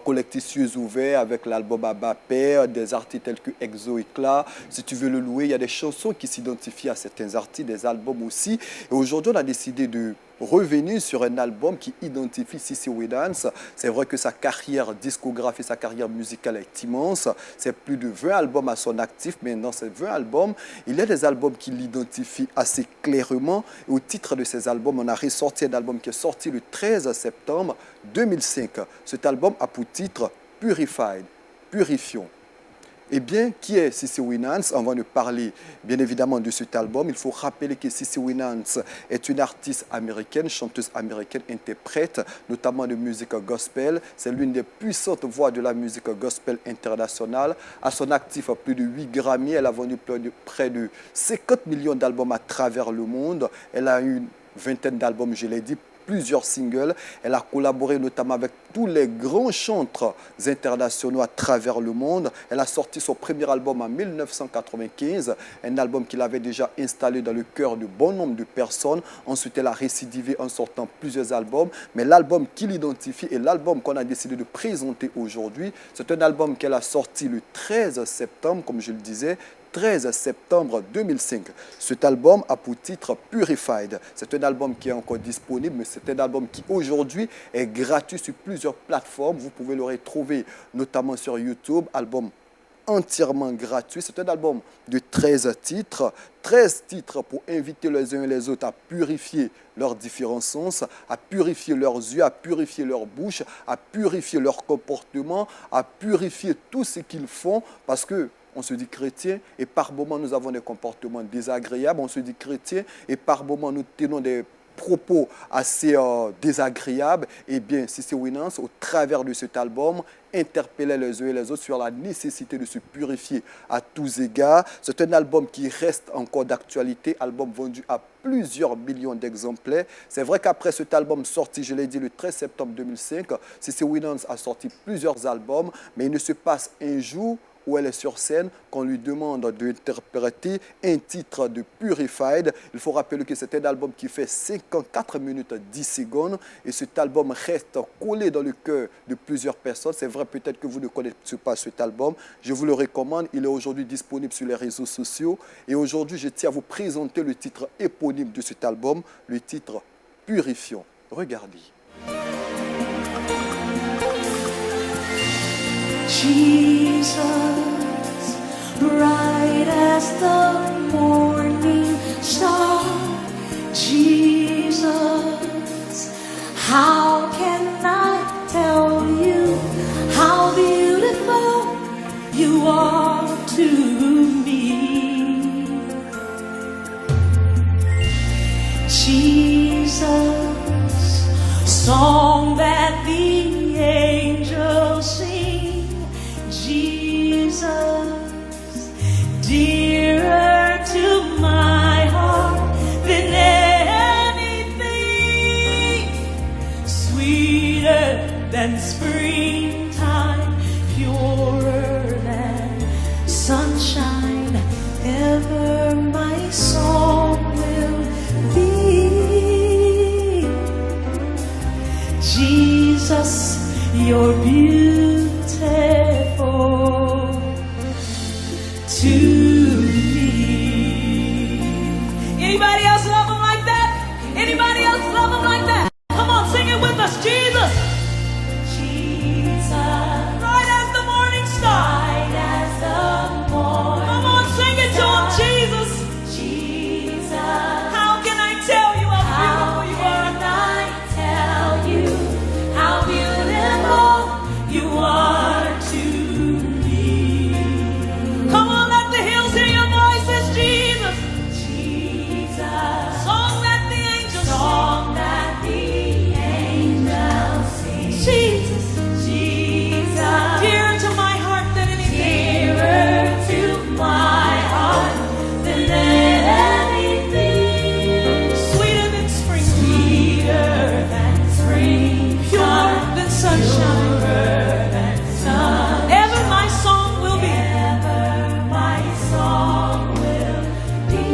Collectif Yeux Ouverts avec l'album Abba Père, des artistes tels que Exo Éclat. Si tu veux le louer, il y a des chansons qui s'identifient à certains artistes, des albums aussi. Et aujourd'hui, on a décidé de revenir sur un album qui identifie CeCe Winans. C'est vrai que sa carrière discographique, sa carrière musicale est immense. C'est plus de 20 albums à son actif, mais dans ces 20 albums, il y a des albums qui l'identifient assez clairement. Et au titre de ces albums, on a ressorti un album qui est sorti le 13 septembre 2005. Cet album a pour titre Purified, Purifions. Eh bien, qui est CeCe Winans? On va nous parler bien évidemment de cet album. Il faut rappeler que CeCe Winans est une artiste américaine, chanteuse américaine, interprète, notamment de musique gospel. C'est l'une des puissantes voix de la musique gospel internationale. À son actif, plus de 8 Grammy. Elle a vendu près de 50 millions d'albums à travers le monde. Elle a eu une vingtaine d'albums, je l'ai dit, plusieurs singles. Elle a collaboré notamment avec tous les grands chanteurs internationaux à travers le monde. Elle a sorti son premier album en 1995, un album qu'il avait déjà installé dans le cœur de bon nombre de personnes. Ensuite, elle a récidivé en sortant plusieurs albums. Mais l'album qui l'identifie et l'album qu'on a décidé de présenter aujourd'hui, c'est un album qu'elle a sorti le 13 septembre, comme je le disais, 13 septembre 2005. Cet album a pour titre Purified. C'est un album qui est encore disponible, mais c'est un album qui aujourd'hui est gratuit sur plusieurs plateformes. Vous pouvez le retrouver notamment sur YouTube, album entièrement gratuit. C'est un album de 13 titres. 13 titres pour inviter les uns et les autres à purifier leurs différents sens, à purifier leurs yeux, à purifier leur bouche, à purifier leur comportement, à purifier tout ce qu'ils font, parce que on se dit chrétien et par moments nous avons des comportements désagréables. On se dit chrétien et par moments nous tenons des propos assez désagréables. Eh bien, CeCe Winans, au travers de cet album, interpellait les uns et les autres sur la nécessité de se purifier à tous égards. C'est un album qui reste encore d'actualité, album vendu à plusieurs millions d'exemplaires. C'est vrai qu'après cet album sorti, je l'ai dit, le 13 septembre 2005, CeCe Winans a sorti plusieurs albums, mais il ne se passe un jour où elle est sur scène, qu'on lui demande d'interpréter un titre de Purified. Il faut rappeler que c'est un album qui fait 54 minutes 10 secondes et cet album reste collé dans le cœur de plusieurs personnes. C'est vrai, peut-être que vous ne connaissez pas cet album. Je vous le recommande. Il est aujourd'hui disponible sur les réseaux sociaux. Et aujourd'hui, je tiens à vous présenter le titre éponyme de cet album, le titre Purifions. Regardez. Jesus, bright as the morning star. Jesus, how can I tell you how beautiful you are to me? song that the angels sing. Jesus, dearer to my heart than anything, sweeter than springtime, purer than sunshine, ever my song will be. Jesus, you're beautiful to me. Anybody else love him like that? Anybody else love him like that? Come on, sing it with us, Jesus. Jesus, bright as the morning star. Bright as the morning. Come on, sing it to him, Jesus. Jesus, how can I tell you how beautiful you are? How can I tell you how beautiful you are to me? Come on, let the hills hear your voices, Jesus. Jesus, song that the angels sing. Jesus, Jesus, dearer to my heart than anything. Dearer to my heart than anything. Sweeter than spring. Sweeter than spring. Purer than sunshine. Purer than sun. Ever my song will be. Ever my song will be.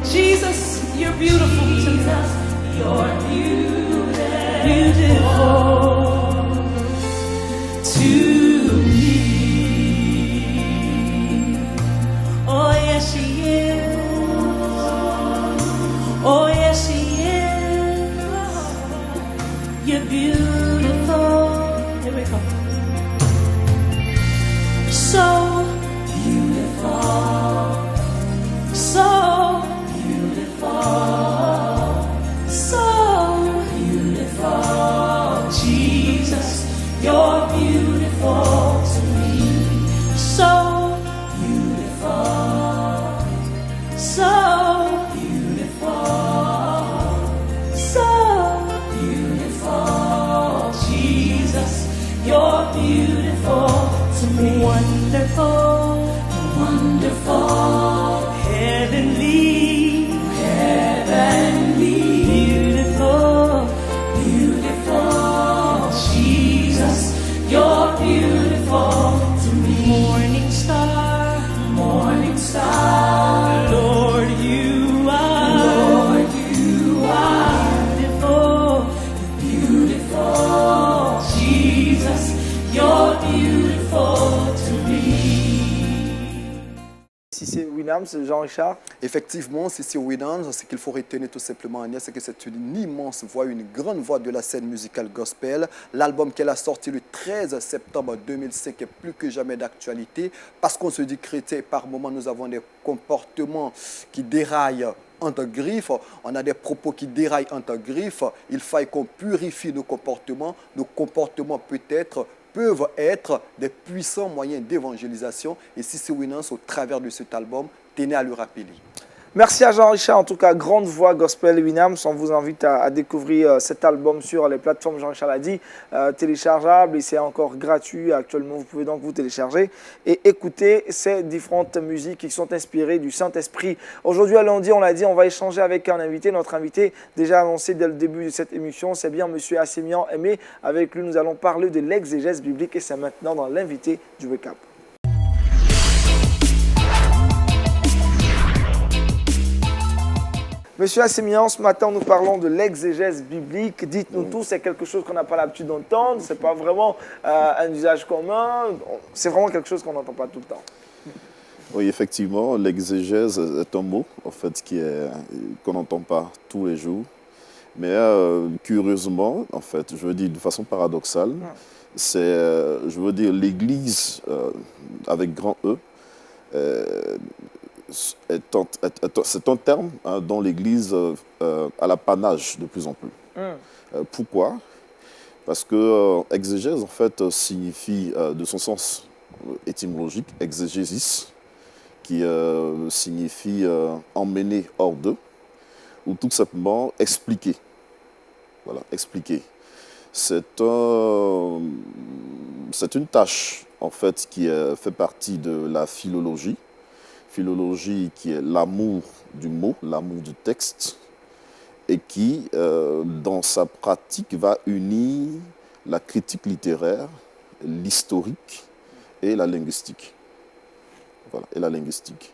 Jesus, you're beautiful to me. You're beautiful to me. Oh yes, she is. Oh yes, she is. You're beautiful. Here we go. So beautiful. So beautiful. So beautiful. Jesus, you're beautiful to me. So beautiful. So beautiful. So beautiful. Jesus, you're beautiful to me. Wonderful. Wonderful. Heavenly. Heavenly. Beautiful. Beautiful. Jesus, you're beautiful to me. Morning star. Morning star. Lord, you are. Lord, you are. Beautiful. Beautiful. Jesus, you're beautiful to me. Si c'est Williams, Jean-Richard. Effectivement, c'est Winans. Ce qu'il faut retenir tout simplement, Agnès, c'est que c'est une immense voix, une grande voix de la scène musicale gospel. L'album qu'elle a sorti le 13 septembre 2005 est plus que jamais d'actualité parce qu'on se dit chrétien et par moments nous avons des comportements qui déraillent entre griffes, on a des propos qui déraillent entre griffes. Il faille qu'on purifie nos comportements. Nos comportements peut-être peuvent être des puissants moyens d'évangélisation. Et si c'est Winans au travers de cet album, tenez à le rappeler. Merci à Jean-Richard, en tout cas, grande voix gospel Winams. On vous invite à découvrir cet album sur les plateformes, Jean-Richard l'a dit, téléchargeable et c'est encore gratuit actuellement. Vous pouvez donc vous télécharger et écouter ces différentes musiques qui sont inspirées du Saint-Esprit. Aujourd'hui, à lundi, on l'a dit, on va échanger avec un invité. Notre invité, déjà annoncé dès le début de cette émission, c'est bien Monsieur Assemian Aimé. Avec lui, nous allons parler de l'exégèse biblique et c'est maintenant dans l'invité du Wake Up. Monsieur Assemian, ce matin, nous parlons de l'exégèse biblique. Dites-nous tout, c'est quelque chose qu'on n'a pas l'habitude d'entendre. Ce n'est pas vraiment un usage commun. C'est vraiment quelque chose qu'on n'entend pas tout le temps. Oui, effectivement, l'exégèse est un mot en fait, qu'on n'entend pas tous les jours. Mais curieusement, en fait, je veux dire de façon paradoxale, c'est, je veux dire, l'Église avec grand E, c'est un terme dont l'Église a l'apanage de plus en plus. Pourquoi? Parce que exégèse, en fait, signifie, de son sens étymologique, exégésis, qui signifie emmener hors d'eux, ou tout simplement expliquer. Voilà, expliquer. C'est une tâche, en fait, qui fait partie de la philologie. Philologie qui est l'amour du mot, l'amour du texte, et qui, dans sa pratique, va unir la critique littéraire, l'historique et la linguistique. Voilà, et la linguistique.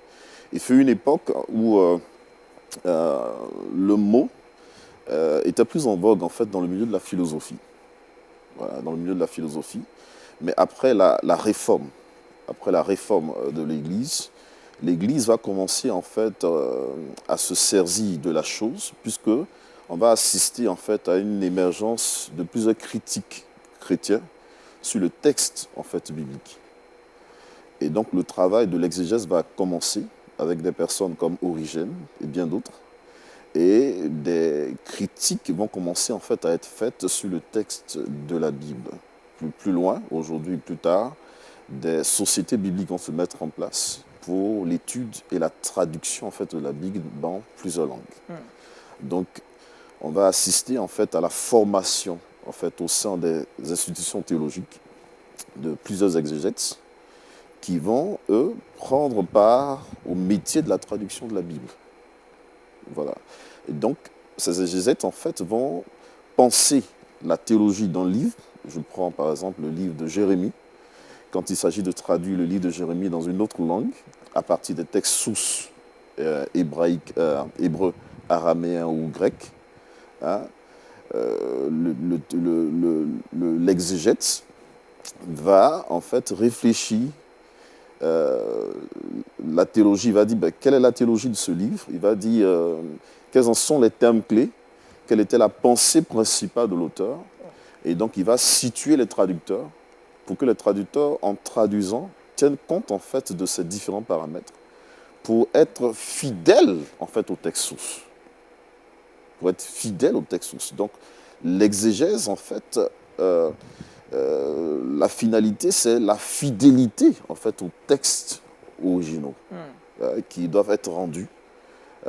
Il fut une époque où le mot était plus en vogue, en fait, dans le milieu de la philosophie. Voilà, dans le milieu de la philosophie. Mais après la réforme de l'Église, l'Église va commencer, en fait, à se saisir de la chose, puisque on va assister, en fait, à une émergence de plusieurs critiques chrétiens sur le texte, en fait, biblique. Et donc, le travail de l'exégèse va commencer avec des personnes comme Origène et bien d'autres. Et des critiques vont commencer, en fait, à être faites sur le texte de la Bible. Plus loin, aujourd'hui, plus tard, des sociétés bibliques vont se mettre en place pour l'étude et la traduction, en fait, de la Bible dans plusieurs langues. Donc, on va assister, en fait, à la formation, en fait, au sein des institutions théologiques de plusieurs exégètes qui vont, eux, prendre part au métier de la traduction de la Bible. Voilà. Et donc, ces exégètes, en fait, vont penser la théologie d'un livre. Je prends, par exemple, le livre de Jérémie. Quand il s'agit de traduire le livre de Jérémie dans une autre langue, à partir des textes sources hébraïques, hébreu, araméen ou grec, hein, l'exégète va, en fait, réfléchir. La théologie va dire quelle est la théologie de ce livre. Il va dire quels en sont les termes clés, quelle était la pensée principale de l'auteur. Et donc il va situer les traducteurs pour que les traducteurs, en traduisant, tiennent compte, en fait, de ces différents paramètres pour être fidèles, en fait, au texte source. Pour être fidèles au texte source. Donc l'exégèse, en fait, la finalité, c'est la fidélité, en fait, aux textes originaux qui doivent être rendus.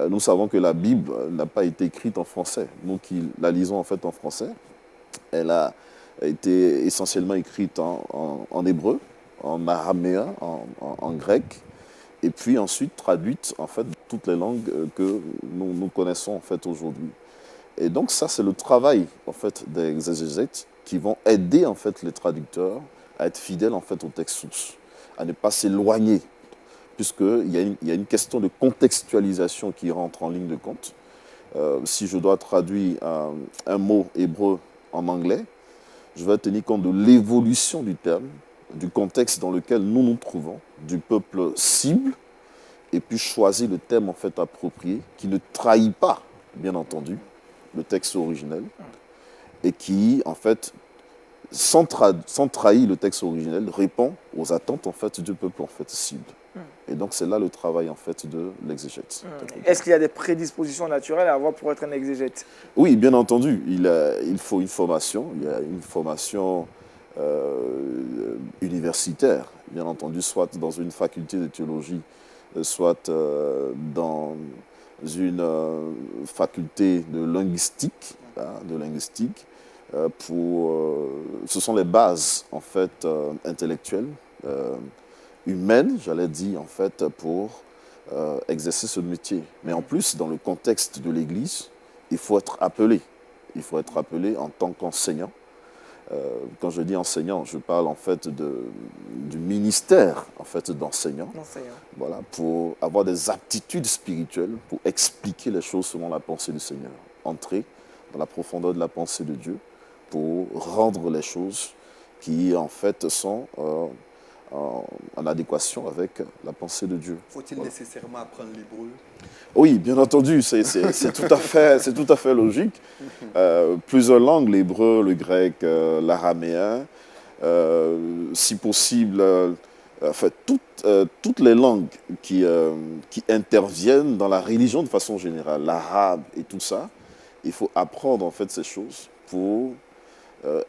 Nous savons que la Bible n'a pas été écrite en français. Nous qui la lisons, en fait, en français, elle a été essentiellement écrite en hébreu, en araméen, en grec, et puis ensuite traduite, en fait, toutes les langues que nous connaissons, en fait, aujourd'hui. Et donc ça, c'est le travail, en fait, des exégètes qui vont aider, en fait, les traducteurs à être fidèles, en fait, au texte source, à ne pas s'éloigner, puisqu'il y a une question de contextualisation qui rentre en ligne de compte. Si je dois traduire un mot hébreu en anglais, je vais tenir compte de l'évolution du terme, du contexte dans lequel nous nous trouvons, du peuple cible, et puis choisir le terme, en fait, approprié, qui ne trahit pas, bien entendu, le texte originel, et qui, en fait, sans trahir le texte originel, répond aux attentes, en fait, du peuple, en fait, cible. Et donc, c'est là le travail, en fait, de l'exégète. Est-ce qu'il y a des prédispositions naturelles à avoir pour être un exégète? Oui, bien entendu. Il faut une formation. Il y a une formation universitaire, bien entendu, soit dans une faculté de théologie, soit dans une faculté de linguistique, ce sont les bases, en fait, intellectuelles, humaines, j'allais dire, en fait, pour exercer ce métier. Mais en plus, dans le contexte de l'Église, il faut être appelé. Il faut être appelé en tant qu'enseignant. Quand je dis enseignant, je parle, en fait, du ministère, en fait, d'enseignant. Voilà, pour avoir des aptitudes spirituelles, pour expliquer les choses selon la pensée du Seigneur. Entrer dans la profondeur de la pensée de Dieu pour rendre les choses qui, en fait, sont en adéquation avec la pensée de Dieu. Faut-il nécessairement apprendre l'hébreu? Oui, bien entendu, c'est tout à fait logique. Plusieurs langues, l'hébreu, le grec, l'araméen, si possible, toutes les langues qui interviennent dans la religion de façon générale, l'arabe et tout ça, il faut apprendre, en fait, ces choses pour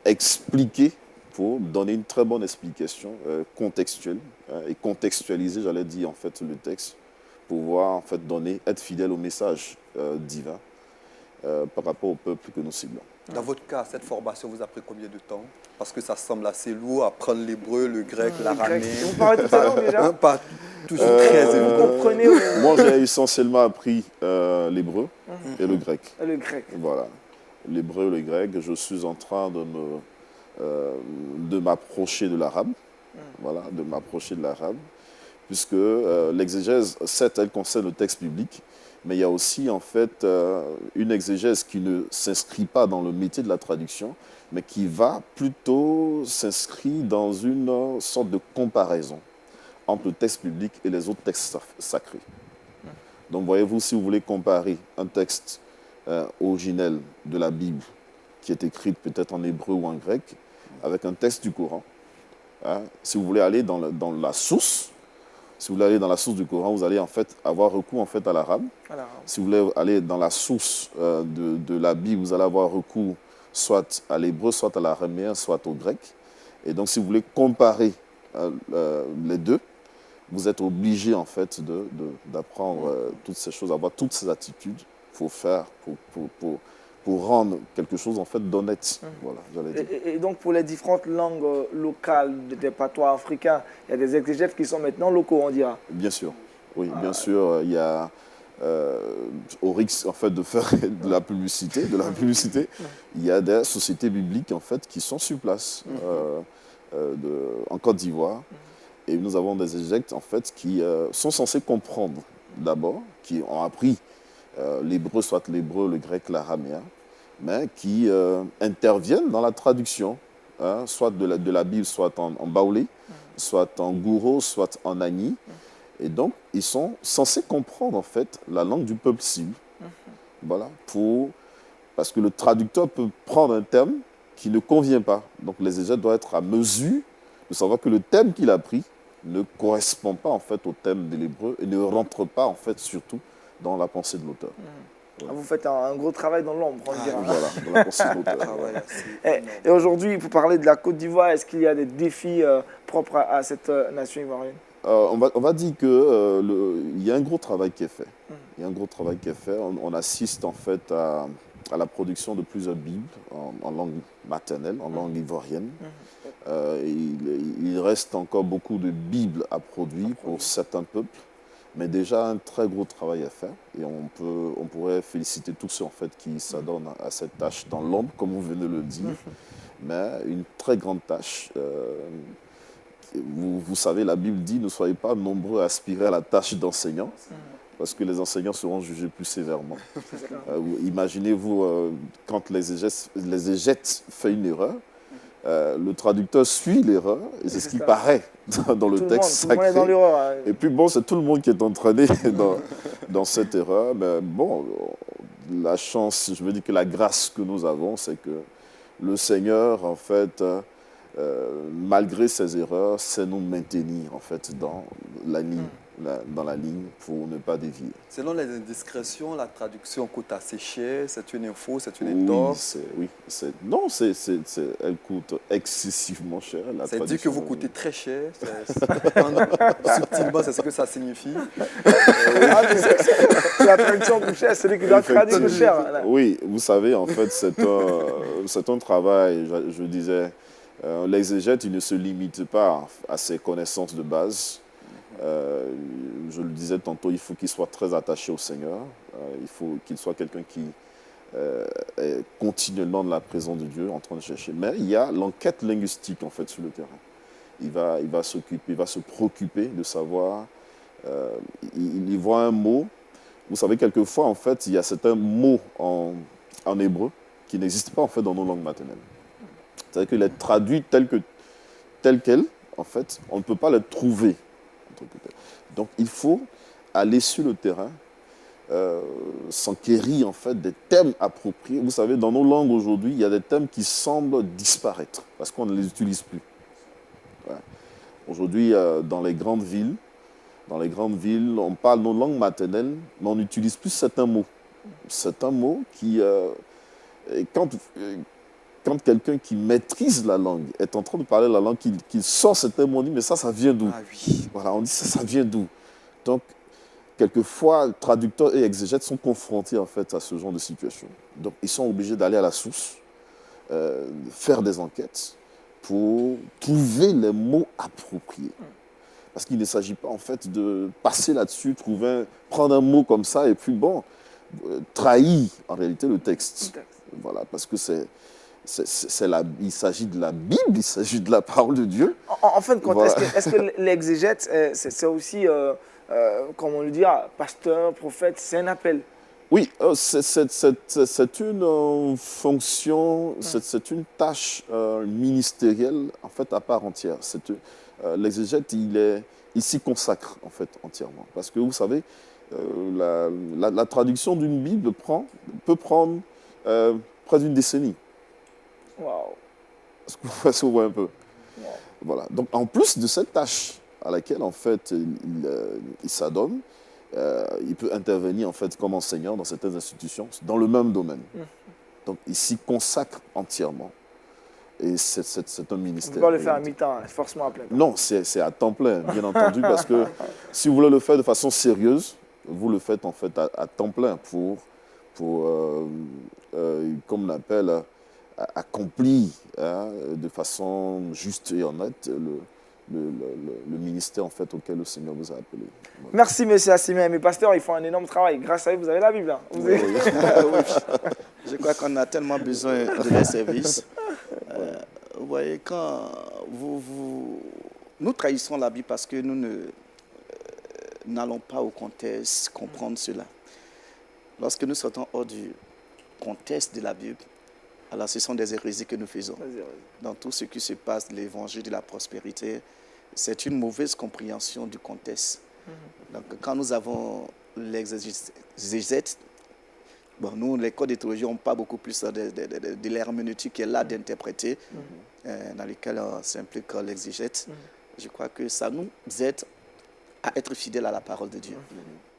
expliquer, pour donner une très bonne explication contextuelle et contextualiser, j'allais dire, en fait, le texte, pour pouvoir, en fait, être fidèle au message divin par rapport au peuple que nous ciblons. Dans votre cas, cette formation vous a pris combien de temps? Parce que ça semble assez lourd, apprendre l'hébreu, le grec, l'araméen. Vous parlez toutes ces langues déjà? Pas toujours très Vous évident. comprenez Moi, j'ai essentiellement appris l'hébreu et le grec. le grec. Voilà. L'hébreu et le grec. Je suis en train de m'approcher de l'arabe. Voilà, de m'approcher de l'arabe. Puisque l'exégèse, certes, elle concerne le texte biblique, mais il y a aussi en fait une exégèse qui ne s'inscrit pas dans le métier de la traduction, mais qui va plutôt s'inscrire dans une sorte de comparaison entre le texte biblique et les autres textes sacrés. Donc voyez-vous, si vous voulez comparer un texte originel de la Bible, qui est écrit peut-être en hébreu ou en grec, avec un texte du Coran, hein, si vous voulez aller dans la source, si vous voulez aller dans la source du Coran, vous allez en fait avoir recours en fait à l'arabe. Si vous voulez aller dans la source de la Bible, vous allez avoir recours soit à l'hébreu, soit à l'araméen, soit au grec. Et donc, si vous voulez comparer les deux, vous êtes obligé en fait d'apprendre toutes ces choses, avoir toutes ces attitudes. Il faut faire pour rendre quelque chose en fait d'honnête. Voilà, j'allais dire. Et donc, pour les différentes langues locales des patois africains, il y a des exégètes qui sont maintenant locaux, on dira. Bien sûr, oui, bien sûr. Il y a, au risque en fait de faire de la publicité, il y a des sociétés bibliques en fait qui sont sur place en Côte d'Ivoire. Et nous avons des exégètes en fait qui sont censés comprendre d'abord, qui ont appris l'hébreu, soit l'hébreu, le grec, l'araméen, mais qui interviennent dans la traduction, hein, soit de la Bible, soit en baoulé, soit en gouro, soit en agni. Et donc, ils sont censés comprendre en fait la langue du peuple cible. Voilà, parce que le traducteur peut prendre un terme qui ne convient pas. Donc, les exégètes doivent être à mesure de savoir que le thème qu'il a pris ne correspond pas en fait au thème de l'hébreu et ne rentre pas en fait surtout dans la pensée de l'auteur. Vous faites un gros travail dans l'ombre, on dira. Voilà, dans la pensée de l'auteur. Ah ouais, c'est énorme. Et aujourd'hui, pour parler de la Côte d'Ivoire, est-ce qu'il y a des défis propres à cette nation ivoirienne? On va dire qu'il y a un gros travail qui est fait. Il y a un gros travail qui est fait. On assiste en fait à la production de plusieurs Bibles en langue maternelle, en langue ivoirienne. Il reste encore beaucoup de Bibles à produire pour certains peuples, mais déjà un très gros travail à faire. Et on pourrait féliciter tous ceux en fait qui s'adonnent à cette tâche dans l'ombre, comme vous venez de le dire, mais une très grande tâche. Vous savez, la Bible dit, ne soyez pas nombreux à aspirer à la tâche d'enseignant, parce que les enseignants seront jugés plus sévèrement. Imaginez-vous, quand l'exégète fait une erreur, le traducteur suit l'erreur, et c'est ce qui paraît dans le texte Tout le monde est dans sacré. l'erreur. Hein. Et puis bon, c'est tout le monde qui est entraîné dans cette erreur. Mais bon, la chance, je veux dire que la grâce que nous avons, c'est que le Seigneur, en fait, malgré ses erreurs, sait nous maintenir en fait dans la ligne pour ne pas dévier. Selon les indiscrétions, la traduction coûte assez cher. C'est une info, c'est une étoffe. Elle coûte excessivement cher. C'est dire que vous coûtez très cher. Subtilement, c'est ce que ça signifie. C'est la traduction plus chère, celui qui doit traduire plus cher. Là. Oui, vous savez, en fait, c'est un travail, je disais, l'exégète, il ne se limite pas à ses connaissances de base. Je le disais tantôt, il faut qu'il soit très attaché au Seigneur. Il faut qu'il soit quelqu'un qui est continuellement dans la présence de Dieu, en train de chercher. Mais il y a l'enquête linguistique, en fait, sur le terrain. Il va s'occuper, il va se préoccuper de savoir. Il voit un mot. Vous savez, quelquefois, en fait, il y a certains mots en hébreu qui n'existent pas, en fait, dans nos langues maternelles. C'est-à-dire qu'il est traduit tel quel, en fait, on ne peut pas le trouver. Donc, il faut aller sur le terrain, s'enquérir, en fait, des thèmes appropriés. Vous savez, dans nos langues aujourd'hui, il y a des thèmes qui semblent disparaître parce qu'on ne les utilise plus. Ouais. Aujourd'hui, dans les grandes villes, on parle nos langues maternelles, mais on n'utilise plus certains mots. Certains mots qui, quand quelqu'un qui maîtrise la langue est en train de parler la langue, qu'il sort certains mots, on dit, mais ça vient d'où? Ah oui. Voilà, on dit, ça vient d'où? Donc, quelquefois, traducteurs et exégètes sont confrontés, en fait, à ce genre de situation. Donc, ils sont obligés d'aller à la source faire des enquêtes pour trouver les mots appropriés. Parce qu'il ne s'agit pas en fait de passer là-dessus, prendre un mot comme ça et puis bon, trahir en réalité le texte. Voilà, parce que il s'agit de la Bible, il s'agit de la parole de Dieu. En fin de compte, Voilà. est-ce que l'exégète, c'est aussi, comment le dire, pasteur, prophète, c'est un appel? Oui, c'est une fonction, c'est une tâche ministérielle en fait à part entière. L'exégète, il s'y consacre en fait entièrement. Parce que vous savez, la traduction d'une Bible peut prendre près d'une décennie. Waouh. Est-ce que vous voyez un peu? Voilà. Donc en plus de cette tâche à laquelle en fait il s'adonne, il peut intervenir en fait comme enseignant dans certaines institutions dans le même domaine. Donc il s'y consacre entièrement. Et c'est un On ne ministère. peut pas le faire à mi-temps, hein, forcément à plein temps. Non, c'est à temps plein, bien entendu, parce que si vous voulez le faire de façon sérieuse, vous le faites en fait à temps plein pour comme on appelle, accomplir de façon juste et honnête le ministère en fait auquel le Seigneur vous a appelé. Voilà. Merci, monsieur Assimien. Mes pasteurs, ils font un énorme travail. Grâce à eux, vous avez la Bible. Hein. Oui. Je crois qu'on a tellement besoin de leurs services. Vous voyez, quand nous trahissons la Bible parce que nous n'allons pas au contexte comprendre cela. Lorsque nous sortons hors du contexte de la Bible, alors ce sont des hérésies que nous faisons. Dans tout ce qui se passe, l'évangile de la prospérité, c'est une mauvaise compréhension du contexte. Donc, quand nous avons l'exégète, bon, nous, les codes de théologie, n'ont pas beaucoup plus de l'herméneutique qui est là d'interpréter, dans lequel on s'implique l'exégète. Je crois que ça nous aide à être fidèles à la parole de Dieu.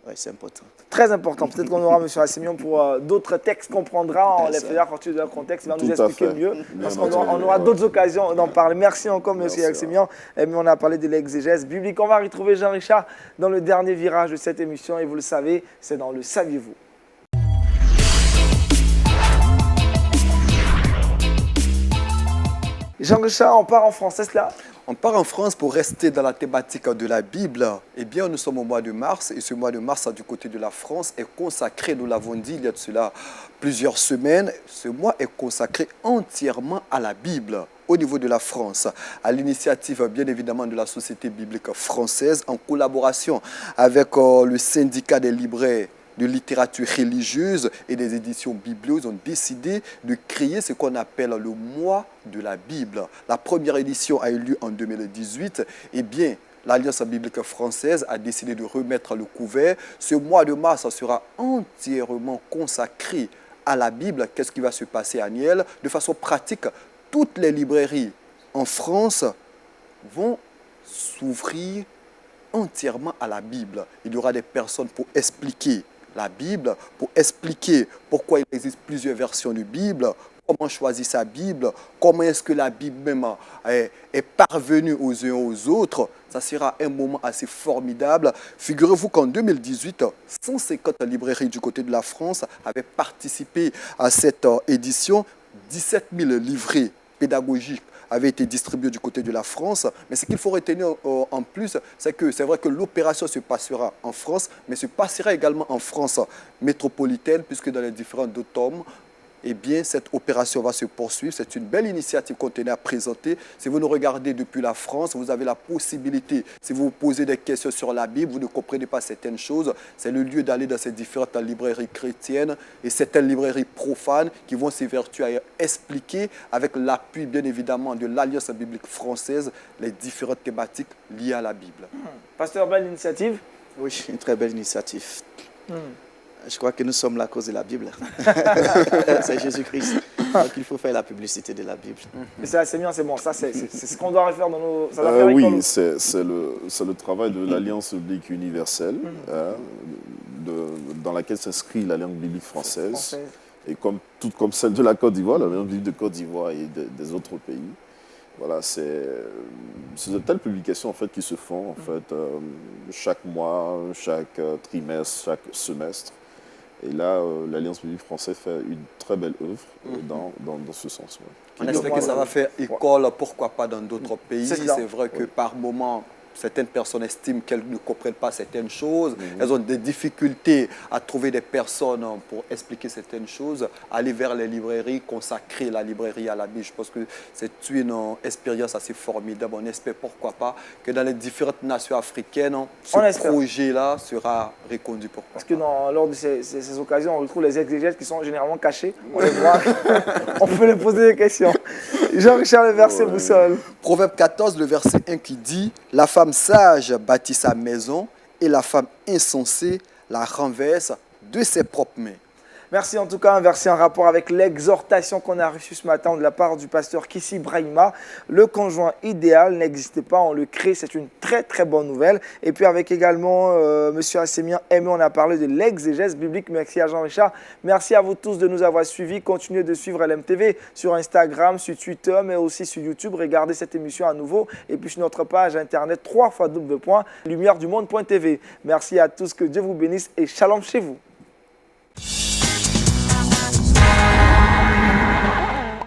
Oui, c'est important. Très important. Peut-être qu'on aura M. Assimian pour d'autres textes qu'on prendra, on les fera à partir de leur contexte, il va nous Tout à expliquer fait. mieux. Bien Parce qu'on entendu. aura d'autres occasions d'en parler. Merci encore, M. Merci. Assimian. Mais on a parlé de l'exégèse biblique. On va retrouver Jean-Richard dans le dernier virage de cette émission. Et vous le savez, c'est dans le Saviez-vous. Jean-Richard, on part en français, là. On part en France pour rester dans la thématique de la Bible. Eh bien, nous sommes au mois de mars et ce mois de mars, du côté de la France, est consacré, nous l'avons dit il y a de cela plusieurs semaines, ce mois est consacré entièrement à la Bible au niveau de la France, à l'initiative bien évidemment de la Société biblique française en collaboration avec le syndicat des libraires de littérature religieuse et des éditions bibliques ont décidé de créer ce qu'on appelle le mois de la Bible. La première édition a eu lieu en 2018. Eh bien, l'Alliance biblique française a décidé de remettre le couvert. Ce mois de mars sera entièrement consacré à la Bible. Qu'est-ce qui va se passer, Aniel? De façon pratique, toutes les librairies en France vont s'ouvrir entièrement à la Bible. Il y aura des personnes pour expliquer la Bible, pour expliquer pourquoi il existe plusieurs versions de Bible, comment choisir sa Bible, comment est-ce que la Bible même est parvenue aux uns aux autres. Ça sera un moment assez formidable. Figurez-vous qu'en 2018, 150 librairies du côté de la France avaient participé à cette édition. 17 000 livrets pédagogiques avaient été distribués du côté de la France. Mais ce qu'il faut retenir en plus, c'est que c'est vrai que l'opération se passera en France, mais se passera également en France métropolitaine, puisque dans les différents tomes, eh bien, cette opération va se poursuivre. C'est une belle initiative qu'on tenait à présenter. Si vous nous regardez depuis la France, vous avez la possibilité, si vous vous posez des questions sur la Bible, vous ne comprenez pas certaines choses, c'est le lieu d'aller dans ces différentes librairies chrétiennes et certaines librairies profanes qui vont s'évertuer à expliquer, avec l'appui bien évidemment de l'Alliance biblique française, les différentes thématiques liées à la Bible. Pasteur, belle initiative. Oui, une très belle initiative. Je crois que nous sommes la cause de la Bible. C'est Jésus-Christ. Donc il faut faire la publicité de la Bible. Mais c'est assez bien, c'est bon. Ça, c'est ce qu'on doit faire dans nos. Ça doit faire école. Oui, c'est le travail de l'Alliance biblique universelle, dans laquelle s'inscrit l'Alliance biblique française. Et tout comme celle de la Côte d'Ivoire, l'Alliance biblique de Côte d'Ivoire et des autres pays. Voilà, c'est de telles publications en fait, qui se font en fait, chaque mois, chaque trimestre, chaque semestre. Et là, l'Alliance biblique française fait une très belle œuvre dans ce sens. Ouais. On espère que ça va faire école, pourquoi pas dans d'autres pays. C'est vrai que par moment, certaines personnes estiment qu'elles ne comprennent pas certaines choses. Elles ont des difficultés à trouver des personnes pour expliquer certaines choses. Aller vers les librairies, consacrer la librairie à la Bible. Je pense que c'est une expérience assez formidable. On espère, pourquoi pas, que dans les différentes nations africaines, ce projet-là sera reconduit. Parce que lors de ces occasions, on retrouve les exégètes qui sont généralement cachés. On les voit. On peut leur poser des questions. Jean-Richard, le verset boussole. Proverbe 14, le verset 1 qui dit « La femme sage bâtit sa maison et la femme insensée la renverse de ses propres mains. » Merci en tout cas, un verset en rapport avec l'exhortation qu'on a reçue ce matin de la part du pasteur Kissi Brahima. Le conjoint idéal n'existe pas, on le crée, c'est une très très bonne nouvelle. Et puis avec également M. Assémien Aimé, on a parlé de l'exégèse biblique. Merci à Jean-Richard. Merci à vous tous de nous avoir suivis. Continuez de suivre LMTV sur Instagram, sur Twitter, mais aussi sur YouTube. Regardez cette émission à nouveau. Et puis sur notre page internet www.lumieredumonde.tv. Merci à tous, que Dieu vous bénisse et shalom chez vous.